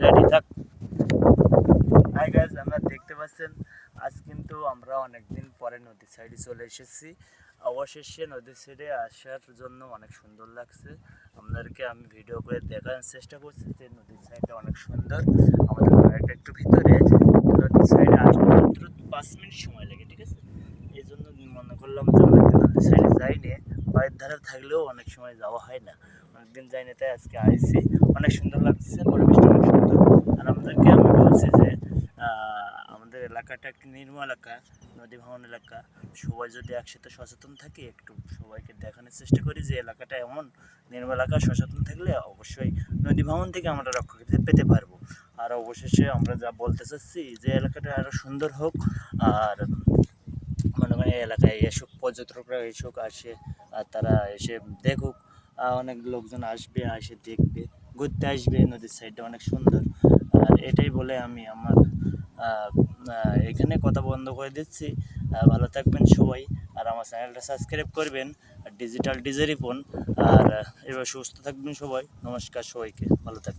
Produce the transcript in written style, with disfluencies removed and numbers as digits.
Ready থাক। Hi guys, আমরা দেখতে পাচ্ছেন আজ কিন্তু আমরা অনেকদিন পরে নদীর সাইডে চলে এসেছি। অবশেষে নদীর সাইডে আসার জন্য অনেক সুন্দর লাগছে। আপনাদেরকে আমি ভিডিও করে দেখানোর চেষ্টা করছি যে নদীর সাইডটা অনেক সুন্দর। আমাদের বাড়িটা একটু ভিতরে, নদীর সাইডে আসতে মাত্র 5 মিনিট সময় লাগে, ঠিক আছে? এই জন্য মনে করলাম যে অনেকদিন নদীর সাইডে যাইনি, বাড়ির ধারে থাকলেও অনেক সময় যাওয়া হয় না, অনেকদিন যাইনি, তাই আজকে আইছি। অনেক সুন্দর লাগছে, পরিবেশটা অনেক সুন্দর। আর আমাদেরকে আমি বলছি যে আমাদের এলাকাটা একটি নির্মল এলাকা, নদী ভাঙন এলাকা। সবাই যদি একসাথে সচেতন থাকি, একটু সবাইকে দেখানোর চেষ্টা করি যে এলাকাটা এমন নির্মল এলাকা, সচেতন থাকলে অবশ্যই নদী ভাঙন থেকে আমরা রক্ষা পেতে পারবো। আর অবশেষে আমরা যা বলতে চাচ্ছি যে এলাকাটা আরও সুন্দর হোক। আর মনে করেন এই এলাকায় এসব পর্যটকরা এসব আসে, আর তারা এসে দেখুক। অনেক লোকজন আসবে, এসে দেখবে, ঘুরতে আসবে। নদীর সাইডটা অনেক সুন্দর। আর এটাই বলে আমি আমার এখানে কথা বন্ধ করে দিচ্ছি। ভালো থাকবেন সবাই, আর আমার চ্যানেলটা সাবস্ক্রাইব করবেন। Digital DJ Ripon. আর এবার সুস্থ থাকবেন সবাই। নমস্কার সবাইকে, ভালো থাকবেন।